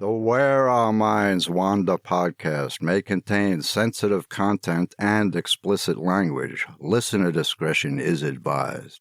The Where Our Minds Wander podcast may contain sensitive content and explicit language. Listener discretion is advised.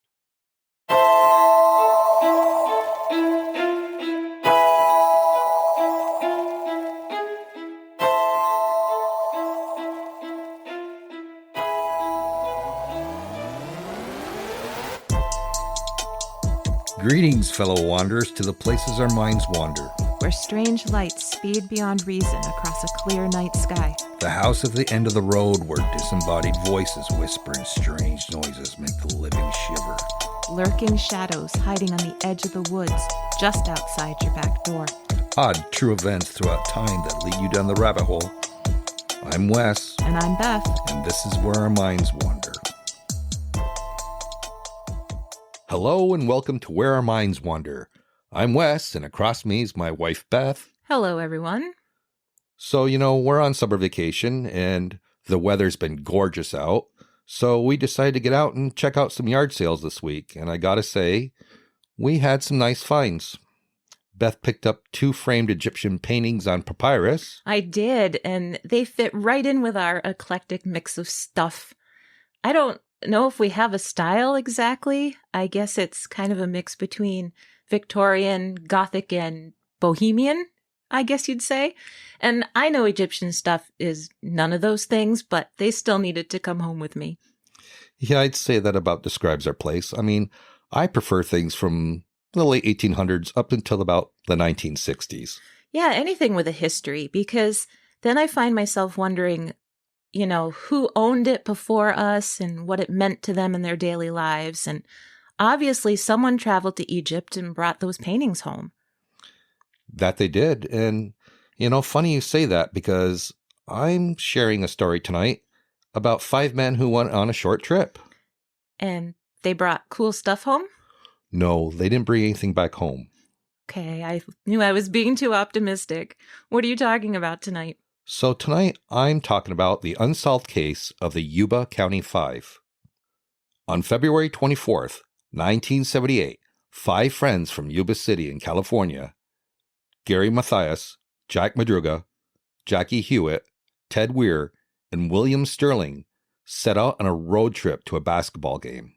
Greetings, fellow wanderers, to the places our minds wander. Where strange lights speed beyond reason across a clear night sky. The house at the end of the road where disembodied voices whisper and strange noises make the living shiver. Lurking shadows hiding on the edge of the woods just outside your back door. Odd, true events throughout time that lead you down the rabbit hole. I'm Wes. And I'm Beth. And this is Where Our Minds Wander. Hello and welcome to Where Our Minds Wander. I'm Wes, and across me is my wife, Beth. Hello, everyone. So, we're on summer vacation, and the weather's been gorgeous out. So we decided to get out and check out some yard sales this week. And I gotta say, we had some nice finds. Beth picked up 2 framed Egyptian paintings on papyrus. I did, and they fit right in with our eclectic mix of stuff. I don't know if we have a style exactly. I guess it's kind of a mix between Victorian, Gothic, and Bohemian, I guess you'd say. And I know Egyptian stuff is none of those things, but they still needed to come home with me. Yeah, I'd say that about describes our place. I mean, I prefer things from the late 1800s up until about the 1960s. Yeah, anything with a history, because then I find myself wondering, who owned it before us and what it meant to them in their daily lives. And obviously someone traveled to Egypt and brought those paintings home. That they did. And, funny you say that because I'm sharing a story tonight about 5 men who went on a short trip. And they brought cool stuff home? No, they didn't bring anything back home. Okay, I knew I was being too optimistic. What are you talking about tonight? So tonight I'm talking about the unsolved case of the Yuba County Five. On February 24th, 1978, 5 friends from Yuba City in California, Gary Mathias, Jack Madruga, Jackie Hewitt, Ted Weir, and William Sterling, set out on a road trip to a basketball game.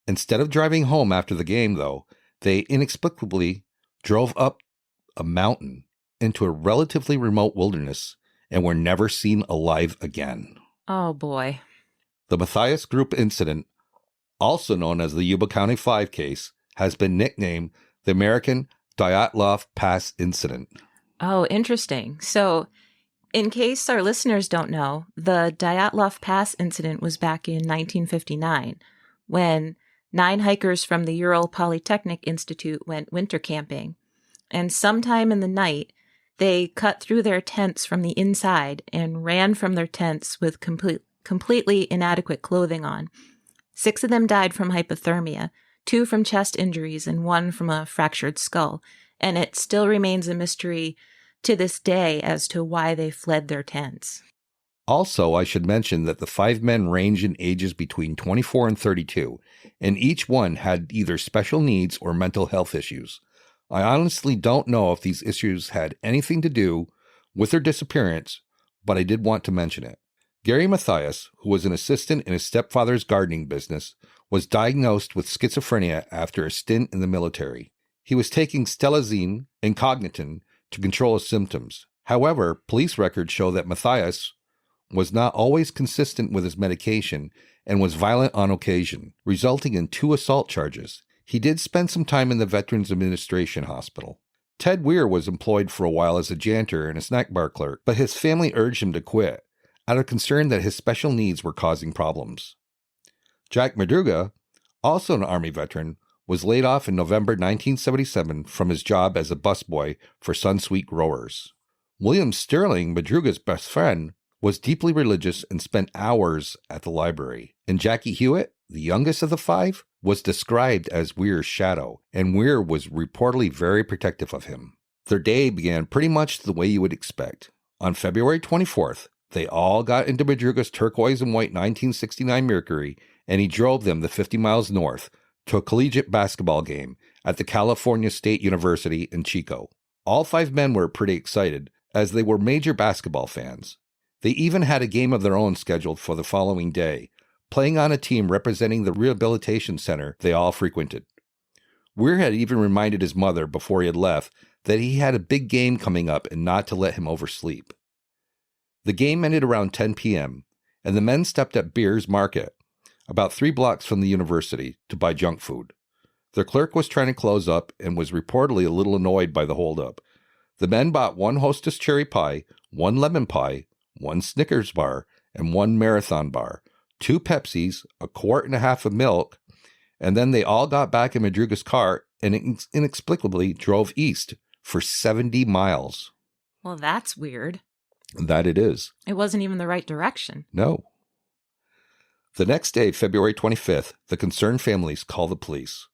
Instead of driving home after the game, though, they inexplicably drove up a mountain into a relatively remote wilderness and were never seen alive again. Oh, boy. The Mathias Group incident, also known as the Yuba County Five case, has been nicknamed the American Dyatlov Pass Incident. Oh, interesting. So, in case our listeners don't know, the Dyatlov Pass incident was back in 1959 when 9 hikers from the Ural Polytechnic Institute went winter camping. And sometime in the night, they cut through their tents from the inside and ran from their tents with completely inadequate clothing on. 6 of them died from hypothermia, 2 from chest injuries, and 1 from a fractured skull. And it still remains a mystery to this day as to why they fled their tents. Also, I should mention that the 5 men range in ages between 24 and 32, and each one had either special needs or mental health issues. I honestly don't know if these issues had anything to do with their disappearance, but I did want to mention it. Gary Mathias, who was an assistant in his stepfather's gardening business, was diagnosed with schizophrenia after a stint in the military. He was taking stelazine and Cogniton to control his symptoms. However, police records show that Mathias was not always consistent with his medication and was violent on occasion, resulting in 2 assault charges. He did spend some time in the Veterans Administration Hospital. Ted Weir was employed for a while as a janitor and a snack bar clerk, but his family urged him to quit, out of concern that his special needs were causing problems. Jack Madruga, also an Army veteran, was laid off in November 1977 from his job as a busboy for Sunsweet Growers. William Sterling, Madruga's best friend, was deeply religious and spent hours at the library. And Jackie Hewitt, the youngest of the 5, was described as Weir's shadow, and Weir was reportedly very protective of him. Their day began pretty much the way you would expect. On February 24th, they all got into Madruga's turquoise and white 1969 Mercury, and he drove them the 50 miles north to a collegiate basketball game at the California State University in Chico. All 5 men were pretty excited, as they were major basketball fans. They even had a game of their own scheduled for the following day, playing on a team representing the rehabilitation center they all frequented. Weir had even reminded his mother before he had left that he had a big game coming up and not to let him oversleep. The game ended around 10 p.m., and the men stepped at Beers Market, about 3 blocks from the university, to buy junk food. Their clerk was trying to close up and was reportedly a little annoyed by the holdup. The men bought 1 Hostess cherry pie, 1 lemon pie, 1 Snickers bar, and 1 Marathon bar, 2 Pepsis, a quart and a half of milk, and then they all got back in Madruga's car and inexplicably drove east for 70 miles. Well, that's weird. That it is. It wasn't even the right direction. No. The next day, February 25th, the concerned families called the police.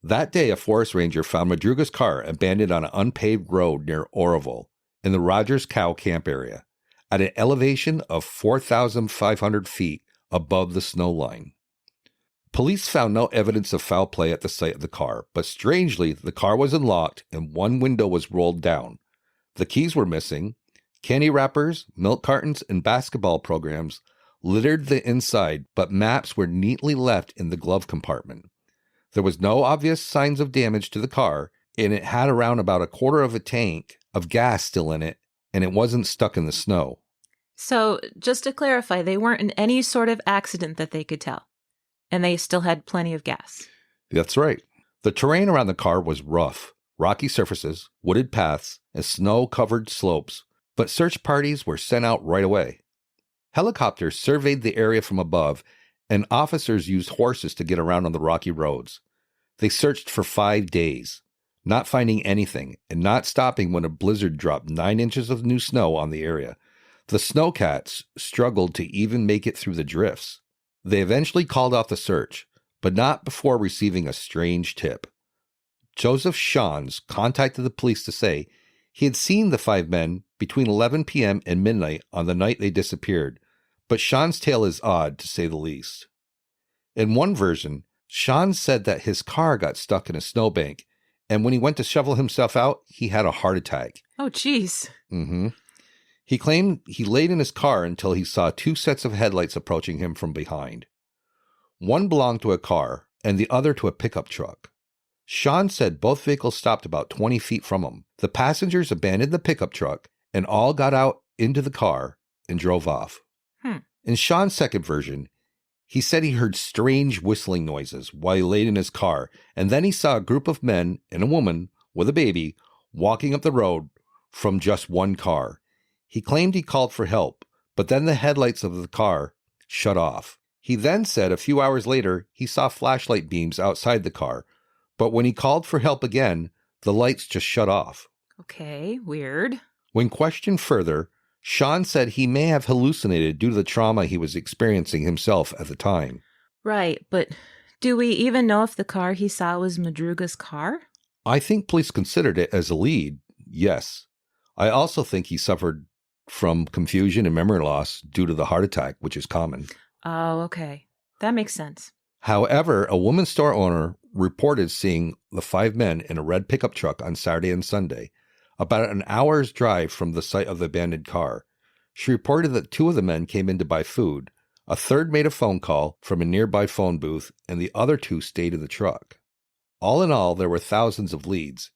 That day, a forest ranger found Madruga's car abandoned on an unpaved road near Oroville, in the Rogers Cow Camp area, at an elevation of 4,500 feet above the snow line. Police found no evidence of foul play at the site of the car, but strangely, the car was unlocked and 1 window was rolled down. The keys were missing. Candy wrappers, milk cartons, and basketball programs littered the inside, but maps were neatly left in the glove compartment. There was no obvious signs of damage to the car, and it had around about a quarter of a tank of gas still in it, and it wasn't stuck in the snow. So, just to clarify, they weren't in any sort of accident that they could tell, and they still had plenty of gas. That's right. The terrain around the car was rough, rocky surfaces, wooded paths, and snow-covered slopes, but search parties were sent out right away. Helicopters surveyed the area from above, and officers used horses to get around on the rocky roads. They searched for 5 days, not finding anything and not stopping when a blizzard dropped 9 inches of new snow on the area. The snowcats struggled to even make it through the drifts. They eventually called off the search, but not before receiving a strange tip. Joseph Shans contacted the police to say he had seen the 5 men between 11 p.m. and midnight on the night they disappeared, but Sean's tale is odd, to say the least. In one version, Sean said that his car got stuck in a snowbank, and when he went to shovel himself out, he had a heart attack. Oh, jeez. He claimed he laid in his car until he saw 2 sets of headlights approaching him from behind. One belonged to a car, and the other to a pickup truck. Sean said both vehicles stopped about 20 feet from him. The passengers abandoned the pickup truck and all got out into the car and drove off. In Sean's second version, he said he heard strange whistling noises while he laid in his car, and then he saw a group of men and a woman with a baby walking up the road from just one car. He claimed he called for help, but then the headlights of the car shut off. He then said a few hours later he saw flashlight beams outside the car, but when he called for help again, the lights just shut off. Okay, weird. When questioned further, Sean said he may have hallucinated due to the trauma he was experiencing himself at the time. Right, but do we even know if the car he saw was Madruga's car? I think police considered it as a lead, yes. I also think he suffered from confusion and memory loss due to the heart attack, which is common. Oh, okay. That makes sense. However, a woman's store owner reported seeing the 5 men in a red pickup truck on Saturday and Sunday, about an hour's drive from the site of the abandoned car. She reported that 2 of the men came in to buy food, a third made a phone call from a nearby phone booth, and the other 2 stayed in the truck. All in all, there were thousands of leads.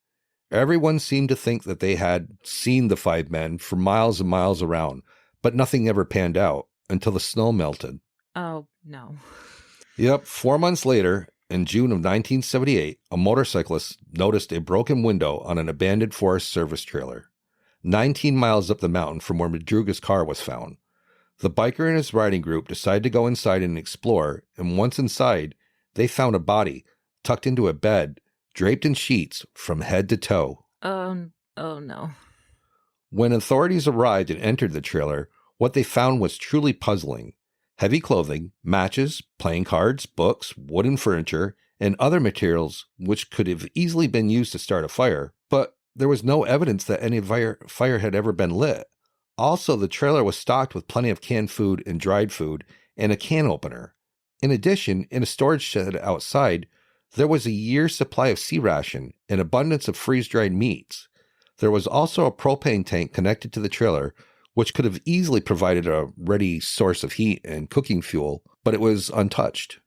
Everyone seemed to think that they had seen the 5 men for miles and miles around, but nothing ever panned out until the snow melted. Oh, no. Yep, 4 months later, in June of 1978, a motorcyclist noticed a broken window on an abandoned Forest Service trailer, 19 miles up the mountain from where Madruga's car was found. The biker and his riding group decided to go inside and explore, and once inside, they found a body tucked into a bed, draped in sheets from head to toe. Oh no. When authorities arrived and entered the trailer, what they found was truly puzzling. Heavy clothing, matches, playing cards, books, wooden furniture, and other materials which could have easily been used to start a fire, but there was no evidence that any fire had ever been lit. Also, the trailer was stocked with plenty of canned food and dried food and a can opener. In addition, in a storage shed outside, there was a year's supply of sea ration and abundance of freeze-dried meats. There was also a propane tank connected to the trailer, which could have easily provided a ready source of heat and cooking fuel, but it was untouched.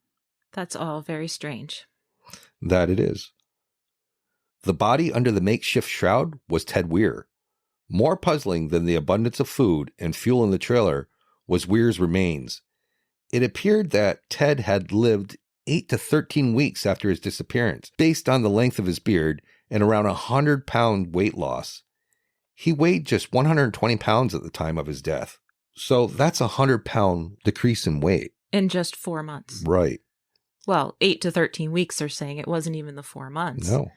That's all very strange. That it is. The body under the makeshift shroud was Ted Weir. More puzzling than the abundance of food and fuel in the trailer was Weir's remains. It appeared that Ted had lived 8 to 13 weeks after his disappearance, based on the length of his beard and around 100-pound weight loss. He weighed just 120 pounds at the time of his death. So that's a 100-pound decrease in weight. In just 4 months. Right. Well, 8 to 13 weeks are saying it wasn't even the 4 months. No.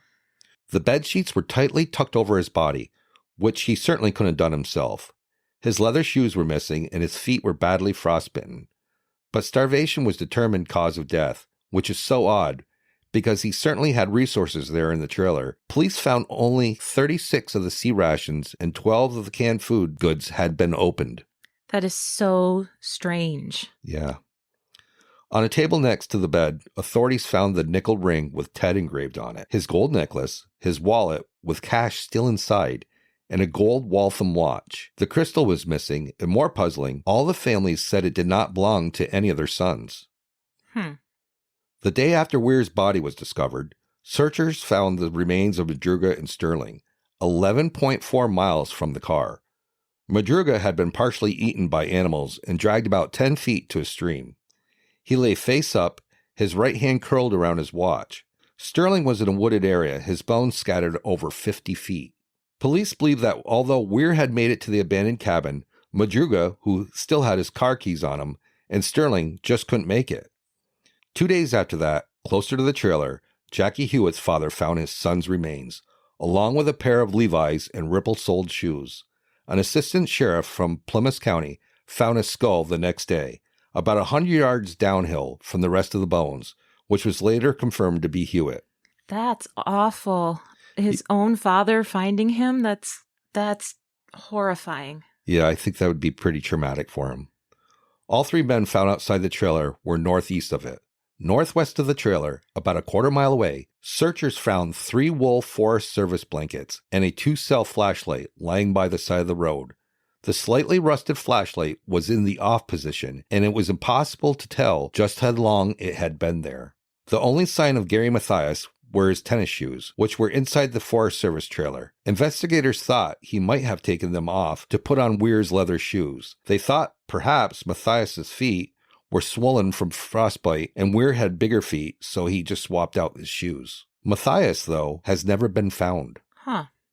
The bed sheets were tightly tucked over his body, which he certainly couldn't have done himself. His leather shoes were missing and his feet were badly frostbitten. But starvation was determined cause of death, which is so odd, because he certainly had resources there in the trailer. Police found only 36 of the sea rations and 12 of the canned food goods had been opened. That is so strange. Yeah. On a table next to the bed, authorities found the nickel ring with Ted engraved on it, his gold necklace, his wallet with cash still inside, and a gold Waltham watch. The crystal was missing, and more puzzling, all the families said it did not belong to any of their sons. The day after Weir's body was discovered, searchers found the remains of Madruga and Sterling, 11.4 miles from the car. Madruga had been partially eaten by animals and dragged about 10 feet to a stream. He lay face up, his right hand curled around his watch. Sterling was in a wooded area, his bones scattered over 50 feet. Police believe that although Weir had made it to the abandoned cabin, Madruga, who still had his car keys on him, and Sterling just couldn't make it. 2 days after that, closer to the trailer, Jackie Hewitt's father found his son's remains, along with a pair of Levi's and Ripple-soled shoes. An assistant sheriff from Plymouth County found his skull the next day, about 100 yards downhill from the rest of the bones, which was later confirmed to be Hewitt. That's awful. His own father finding him, that's horrifying. Yeah, I think that would be pretty traumatic for him. All 3 men found outside the trailer were northeast of it. Northwest of the trailer, about a quarter mile away, searchers found 3 wool Forest Service blankets and a 2-cell flashlight lying by the side of the road. The slightly rusted flashlight was in the off position, and it was impossible to tell just how long it had been there. The only sign of Gary Mathias were his tennis shoes, which were inside the Forest Service trailer. Investigators thought he might have taken them off to put on Weir's leather shoes. They thought perhaps Mathias's feet were swollen from frostbite and Weir had bigger feet, so he just swapped out his shoes. Mathias, though, has never been found.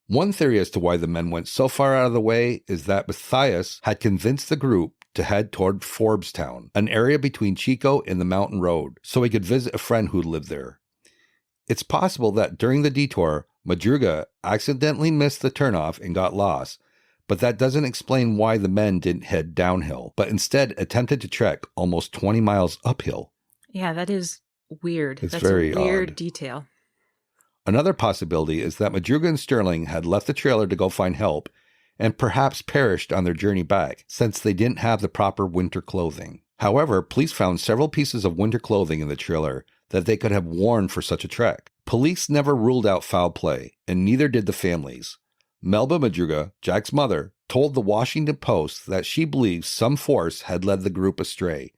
One theory as to why the men went so far out of the way is that Mathias had convinced the group to head toward Forbstown, an area between Chico and the mountain road, so he could visit a friend who lived there. It's possible that during the detour, Madruga accidentally missed the turnoff and got lost, but that doesn't explain why the men didn't head downhill, but instead attempted to trek almost 20 miles uphill. Yeah, that is weird. It's That's very a weird odd. detail. Another possibility is that Madruga and Sterling had left the trailer to go find help and perhaps perished on their journey back, since they didn't have the proper winter clothing. However, police found several pieces of winter clothing in the trailer that they could have worn for such a trek. Police never ruled out foul play, and neither did the families. Melba Madruga, Jack's mother, told the Washington Post that she believes some force had led the group astray.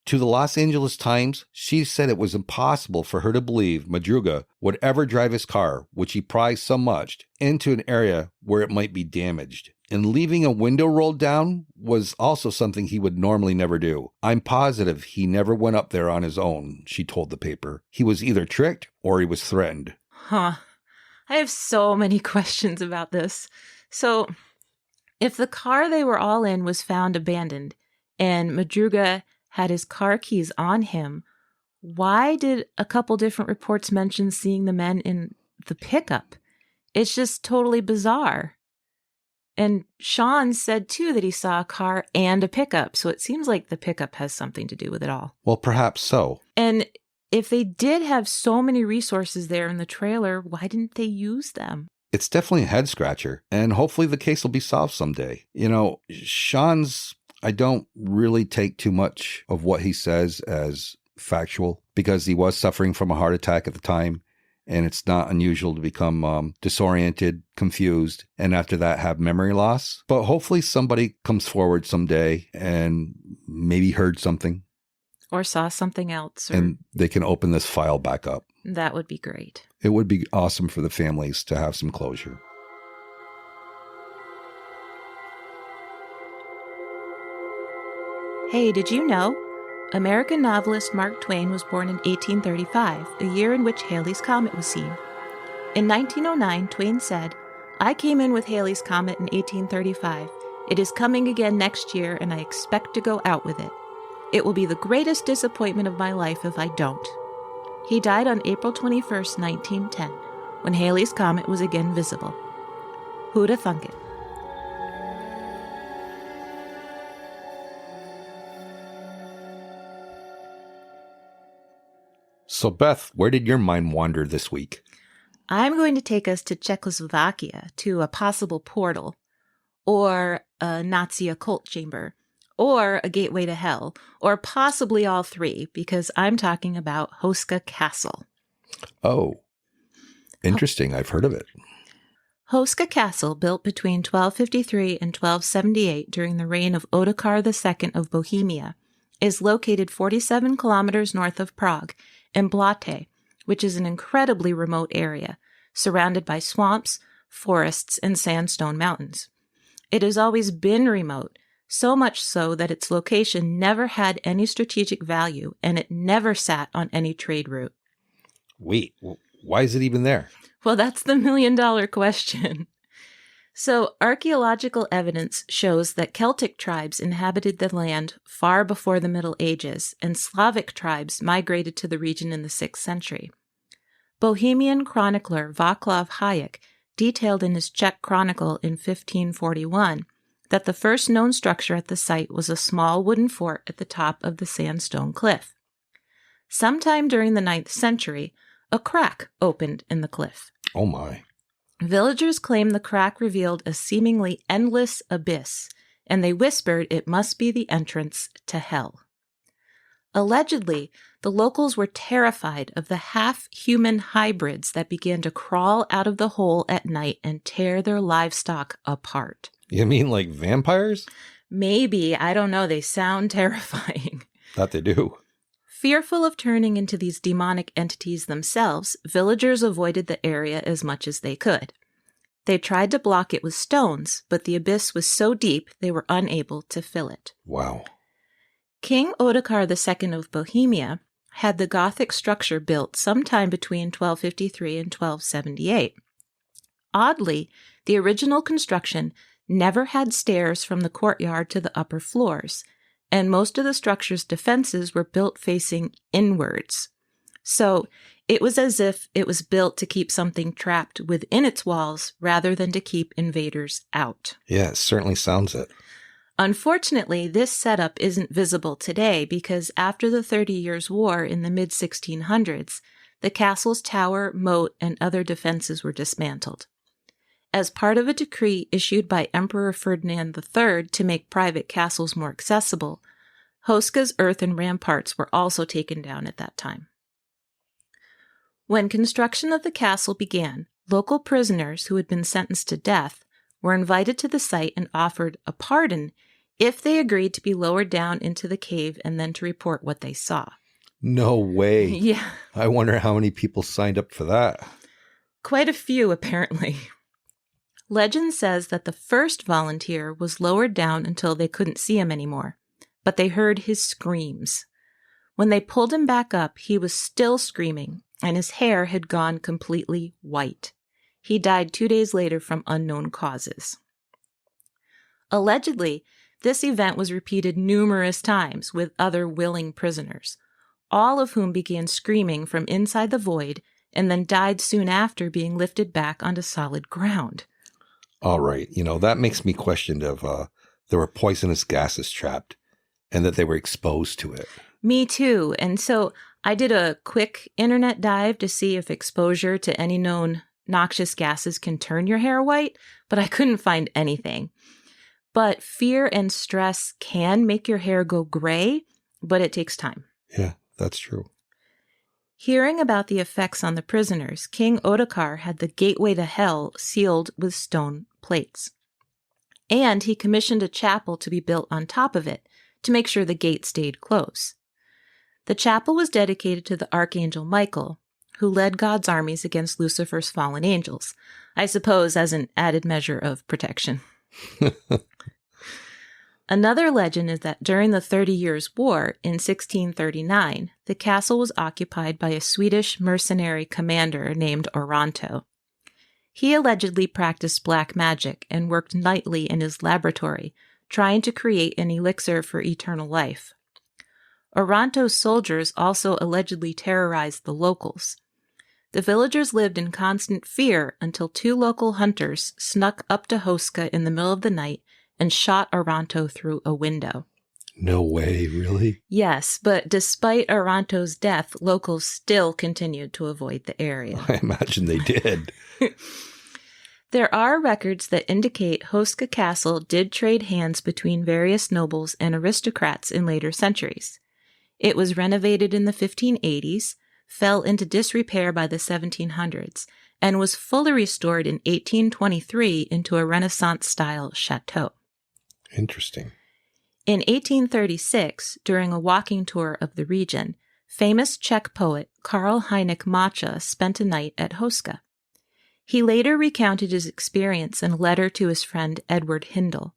To the Los Angeles Times, she said it was impossible for her to believe Madruga would ever drive his car, which he prized so much, into an area where it might be damaged. And leaving a window rolled down was also something he would normally never do. I'm positive he never went up there on his own, she told the paper. He was either tricked or he was threatened. I have so many questions about this. So, if the car they were all in was found abandoned and Madruga had his car keys on him, why did a couple different reports mention seeing the men in the pickup? It's just totally bizarre. And Sean said, too, that he saw a car and a pickup, so it seems like the pickup has something to do with it all. Well, perhaps so. And if they did have so many resources there in the trailer, why didn't they use them? It's definitely a head scratcher, and hopefully the case will be solved someday. You know, I don't really take too much of what he says as factual, because he was suffering from a heart attack at the time, and it's not unusual to become disoriented, confused, and after that have memory loss. But hopefully somebody comes forward someday and maybe heard something. Or saw something else. Or And they can open this file back up. that would be great. It would be awesome for the families to have some closure. Hey, did you know? American novelist Mark Twain was born in 1835, a year in which Halley's Comet was seen. In 1909, Twain said, "I came in with Halley's Comet in 1835. It is coming again next year, and I expect to go out with it. It will be the greatest disappointment of my life if I don't." He died on April 21st, 1910, when Halley's Comet was again visible. Who'da thunk it? So, Beth, where did your mind wander this week? I'm going to take us to Czechoslovakia, to a possible portal, or a Nazi occult chamber, or a gateway to hell, or possibly all three, because I'm talking about Hoska Castle. Oh, interesting. I've heard of it. Hoska Castle, built between 1253 and 1278 during the reign of Ottokar II of Bohemia, is located 47 kilometers north of Prague in Blatte, which is an incredibly remote area, surrounded by swamps, forests, and sandstone mountains. It has always been remote, so much so that its location never had any strategic value, and it never sat on any trade route. Wait, why is it even there? Well, that's the million-dollar question. So, archaeological evidence shows that Celtic tribes inhabited the land far before the Middle Ages, and Slavic tribes migrated to the region in the 6th century. Bohemian chronicler Václav Hájek detailed in his Czech Chronicle in 1541 that the first known structure at the site was a small wooden fort at the top of the sandstone cliff. Sometime during the 9th century, a crack opened in the cliff. Oh my. Villagers claimed the crack revealed a seemingly endless abyss, and they whispered it must be the entrance to hell. Allegedly, the locals were terrified of the half-human hybrids that began to crawl out of the hole at night and tear their livestock apart. You mean like vampires? Maybe, I don't know, they sound terrifying. That they do. Fearful of turning into these demonic entities themselves, villagers avoided the area as much as they could. They tried to block it with stones, but the abyss was so deep they were unable to fill it. Wow. King Ottokar II of Bohemia had the Gothic structure built sometime between 1253 and 1278. Oddly, the original construction never had stairs from the courtyard to the upper floors, and most of the structure's defenses were built facing inwards. So it was as if it was built to keep something trapped within its walls rather than to keep invaders out. Yeah, it certainly sounds it. Unfortunately, this setup isn't visible today because after the 30 Years' War in the mid-1600s, the castle's tower, moat, and other defenses were dismantled. As part of a decree issued by Emperor Ferdinand III to make private castles more accessible, Hoska's earthen ramparts were also taken down at that time. When construction of the castle began, local prisoners who had been sentenced to death were invited to the site and offered a pardon if they agreed to be lowered down into the cave and then to report what they saw. No way. Yeah. I wonder how many people signed up for that. Quite a few, apparently. Legend says that the first volunteer was lowered down until they couldn't see him anymore, but they heard his screams. When they pulled him back up, he was still screaming, and his hair had gone completely white. He died 2 days later from unknown causes. Allegedly, this event was repeated numerous times with other willing prisoners, all of whom began screaming from inside the void and then died soon after being lifted back onto solid ground. All right. That makes me question if there were poisonous gases trapped and that they were exposed to it. Me too. And so I did a quick internet dive to see if exposure to any known noxious gases can turn your hair white, but I couldn't find anything. But fear and stress can make your hair go gray, but it takes time. Yeah, that's true. Hearing about the effects on the prisoners, King Ottokar had the gateway to hell sealed with stone plates. And he commissioned a chapel to be built on top of it to make sure the gate stayed closed. The chapel was dedicated to the Archangel Michael, who led God's armies against Lucifer's fallen angels, I suppose as an added measure of protection. Another legend is that during the 30 Years' War in 1639, the castle was occupied by a Swedish mercenary commander named Oranto. He allegedly practiced black magic and worked nightly in his laboratory, trying to create an elixir for eternal life. Oranto's soldiers also allegedly terrorized the locals. The villagers lived in constant fear until 2 local hunters snuck up to Hoska in the middle of the night and shot Oranto through a window. No way, really? Yes, but despite Oranto's death, locals still continued to avoid the area. I imagine they did. There are records that indicate Hoska Castle did trade hands between various nobles and aristocrats in later centuries. It was renovated in the 1580s, fell into disrepair by the 1700s, and was fully restored in 1823 into a Renaissance-style chateau. Interesting. In 1836, during a walking tour of the region, famous Czech poet Karl Heinrich Mácha spent a night at Hoska. He later recounted his experience in a letter to his friend Edward Hindle.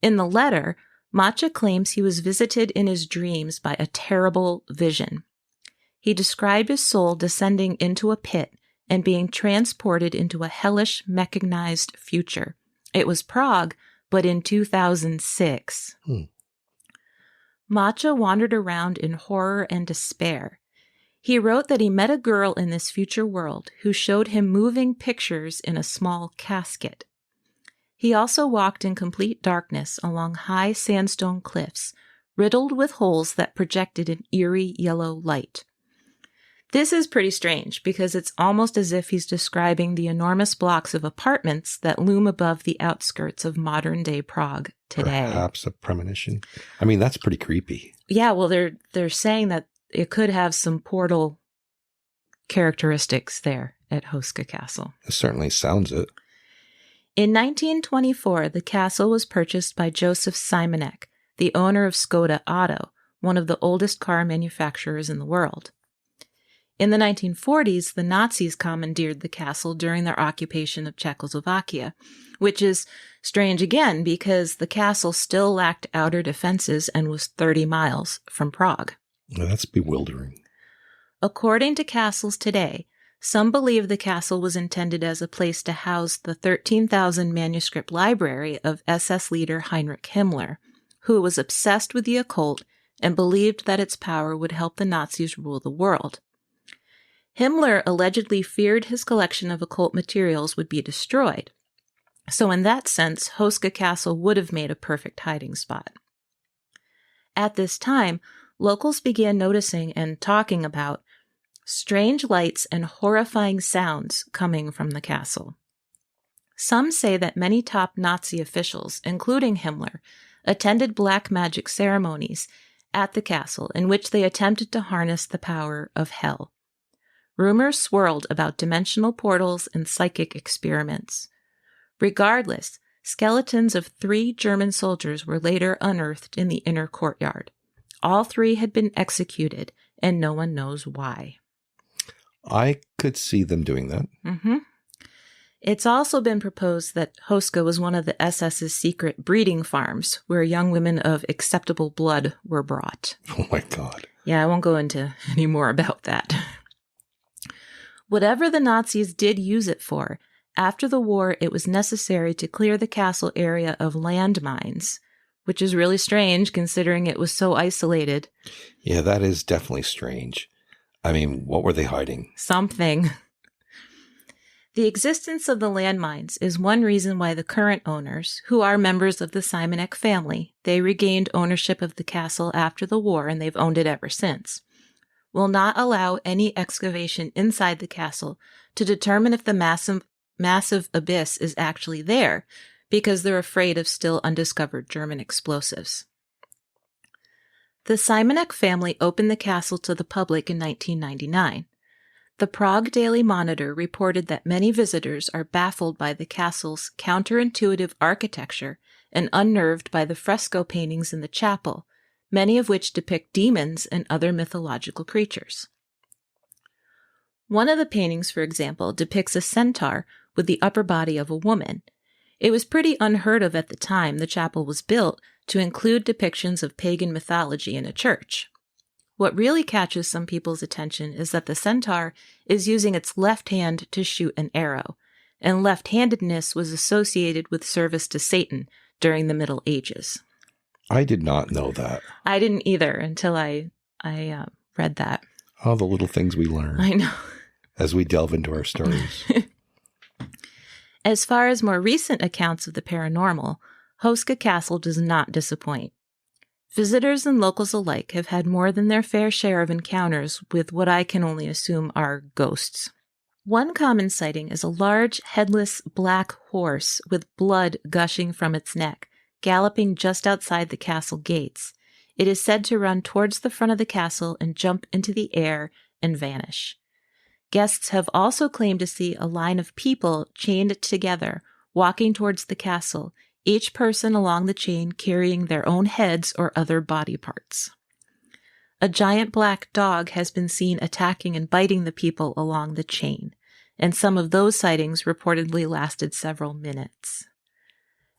In the letter, Mácha claims he was visited in his dreams by a terrible vision. He described his soul descending into a pit and being transported into a hellish mechanized future. It was Prague, but in 2006. Mácha wandered around in horror and despair. He wrote that he met a girl in this future world who showed him moving pictures in a small casket. He also walked in complete darkness along high sandstone cliffs, riddled with holes that projected an eerie yellow light. This is pretty strange because it's almost as if he's describing the enormous blocks of apartments that loom above the outskirts of modern-day Prague today. Perhaps a premonition. I mean, that's pretty creepy. Yeah, well, they're saying that it could have some portal characteristics there at Hoska Castle. It certainly sounds it. In 1924, the castle was purchased by Joseph Simonek, the owner of Skoda Auto, one of the oldest car manufacturers in the world. In the 1940s, the Nazis commandeered the castle during their occupation of Czechoslovakia, which is strange again because the castle still lacked outer defenses and was 30 miles from Prague. Well, that's bewildering. According to castles today, some believe the castle was intended as a place to house the 13,000 manuscript library of SS leader Heinrich Himmler, who was obsessed with the occult and believed that its power would help the Nazis rule the world. Himmler allegedly feared his collection of occult materials would be destroyed. So in that sense, Hoska Castle would have made a perfect hiding spot. At this time, locals began noticing and talking about strange lights and horrifying sounds coming from the castle. Some say that many top Nazi officials, including Himmler, attended black magic ceremonies at the castle in which they attempted to harness the power of hell. Rumors swirled about dimensional portals and psychic experiments. Regardless, skeletons of 3 German soldiers were later unearthed in the inner courtyard. All 3 had been executed, and no one knows why. I could see them doing that. Mm-hmm. It's also been proposed that Hoska was one of the SS's secret breeding farms, where young women of acceptable blood were brought. Oh my God. Yeah, I won't go into any more about that. Whatever the Nazis did use it for, after the war it was necessary to clear the castle area of landmines, which is really strange considering it was so isolated. Yeah, that is definitely strange. I mean, what were they hiding? Something. The existence of the landmines is one reason why the current owners, who are members of the Simonek family, they regained ownership of the castle after the war and they've owned it ever since, will not allow any excavation inside the castle to determine if the massive abyss is actually there, because they're afraid of still undiscovered German explosives. The Simonek family opened the castle to the public in 1999. The Prague Daily Monitor reported that many visitors are baffled by the castle's counterintuitive architecture and unnerved by the fresco paintings in the chapel, many of which depict demons and other mythological creatures. One of the paintings, for example, depicts a centaur with the upper body of a woman. It was pretty unheard of at the time the chapel was built to include depictions of pagan mythology in a church. What really catches some people's attention is that the centaur is using its left hand to shoot an arrow, and left-handedness was associated with service to Satan during the Middle Ages. I did not know that. I didn't either until I read that. All the little things we learn. I know. As we delve into our stories. As far as more recent accounts of the paranormal, Hoska Castle does not disappoint. Visitors and locals alike have had more than their fair share of encounters with what I can only assume are ghosts. One common sighting is a large, headless black horse with blood gushing from its neck, galloping just outside the castle gates. It is said to run towards the front of the castle and jump into the air and vanish. Guests have also claimed to see a line of people chained together, walking towards the castle, each person along the chain carrying their own heads or other body parts. A giant black dog has been seen attacking and biting the people along the chain, and some of those sightings reportedly lasted several minutes.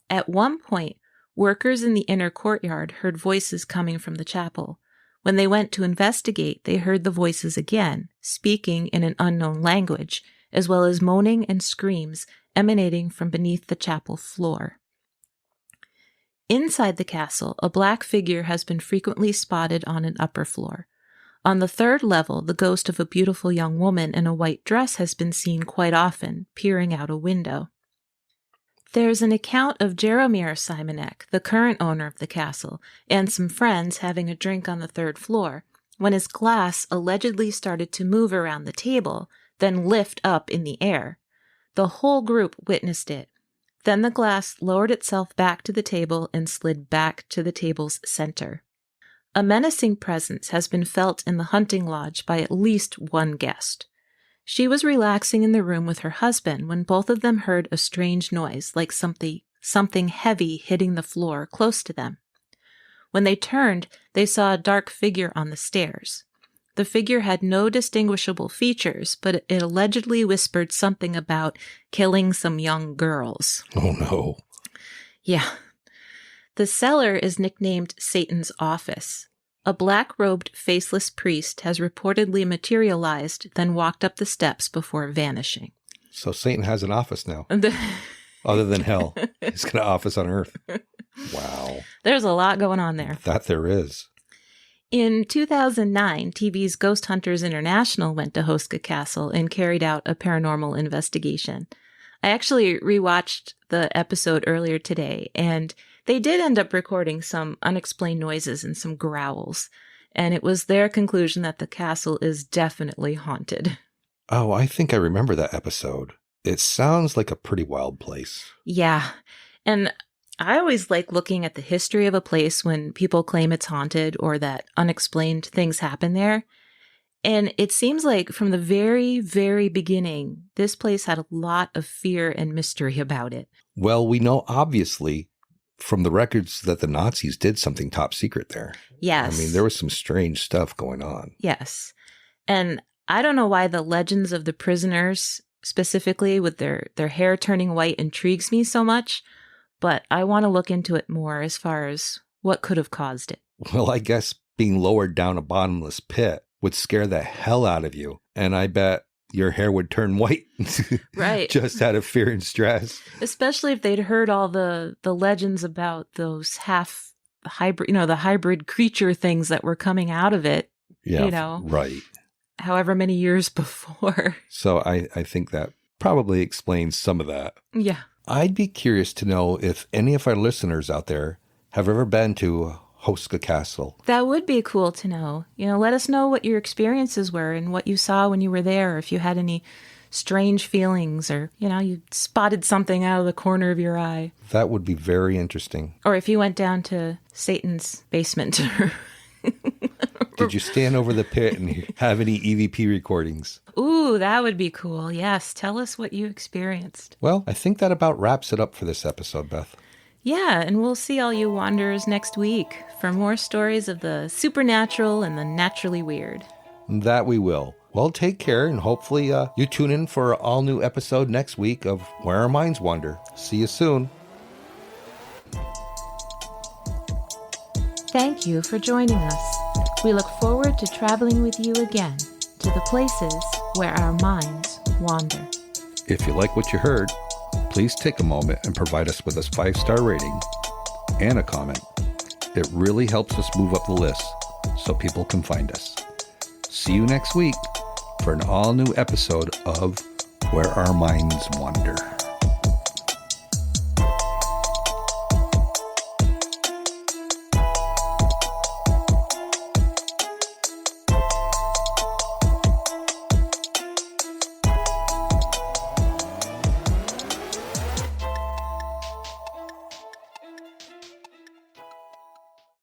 At one point, workers in the inner courtyard heard voices coming from the chapel. When they went to investigate, they heard the voices again, speaking in an unknown language, as well as moaning and screams emanating from beneath the chapel floor. Inside the castle, a black figure has been frequently spotted on an upper floor. On the third level, the ghost of a beautiful young woman in a white dress has been seen quite often, peering out a window. There's an account of Jaromir Simonek, the current owner of the castle, and some friends having a drink on the third floor, when his glass allegedly started to move around the table, then lift up in the air. The whole group witnessed it. Then the glass lowered itself back to the table and slid back to the table's center. A menacing presence has been felt in the hunting lodge by at least one guest. She was relaxing in the room with her husband when both of them heard a strange noise, like something heavy hitting the floor close to them. When they turned, they saw a dark figure on the stairs. The figure had no distinguishable features, but it allegedly whispered something about killing some young girls. Oh, no. Yeah. The cellar is nicknamed Satan's Office. A black-robed, faceless priest has reportedly materialized, then walked up the steps before vanishing. So Satan has an office now. Other than hell. He's got an office on earth. Wow. There's a lot going on there. That there is. In 2009, TV's Ghost Hunters International went to Hoska Castle and carried out a paranormal investigation. I actually rewatched the episode earlier today, and they did end up recording some unexplained noises and some growls, and it was their conclusion that the castle is definitely haunted. Oh, I think I remember that episode. It sounds like a pretty wild place. Yeah, and I always like looking at the history of a place when people claim it's haunted or that unexplained things happen there. And it seems like from the very, very beginning, this place had a lot of fear and mystery about it. Well, we know obviously from the records that the Nazis did something top secret there. Yes. I mean, there was some strange stuff going on. Yes. And I don't know why the legends of the prisoners, specifically with their hair turning white, intrigues me so much, but I want to look into it more as far as what could have caused it. Well, I guess being lowered down a bottomless pit would scare the hell out of you. And I bet your hair would turn white. Right. Just out of fear and stress. Especially if they'd heard all the legends about those half hybrid, the hybrid creature things that were coming out of it. Yeah. Right. However many years before. So I think that probably explains some of that. Yeah. I'd be curious to know if any of our listeners out there have ever been to Hoska Castle. That would be cool to know. Let us know what your experiences were and what you saw when you were there, or if you had any strange feelings, or, you spotted something out of the corner of your eye. That would be very interesting. Or if you went down to Satan's basement. Did you stand over the pit and have any EVP recordings? Ooh, Ooh, that would be cool. Yes, tell us what you experienced. Well, I think that about wraps it up for this episode, Beth. Yeah, and we'll see all you wanderers next week for more stories of the supernatural and the naturally weird. That we will. Well, take care, and hopefully you tune in for an all-new episode next week of Where Our Minds Wander. See you soon. Thank you for joining us. We look forward to traveling with you again to the places where our minds wander. If you like what you heard, please take a moment and provide us with a 5-star rating and a comment. It really helps us move up the list so people can find us. See you next week for an all-new episode of Where Our Minds Wander.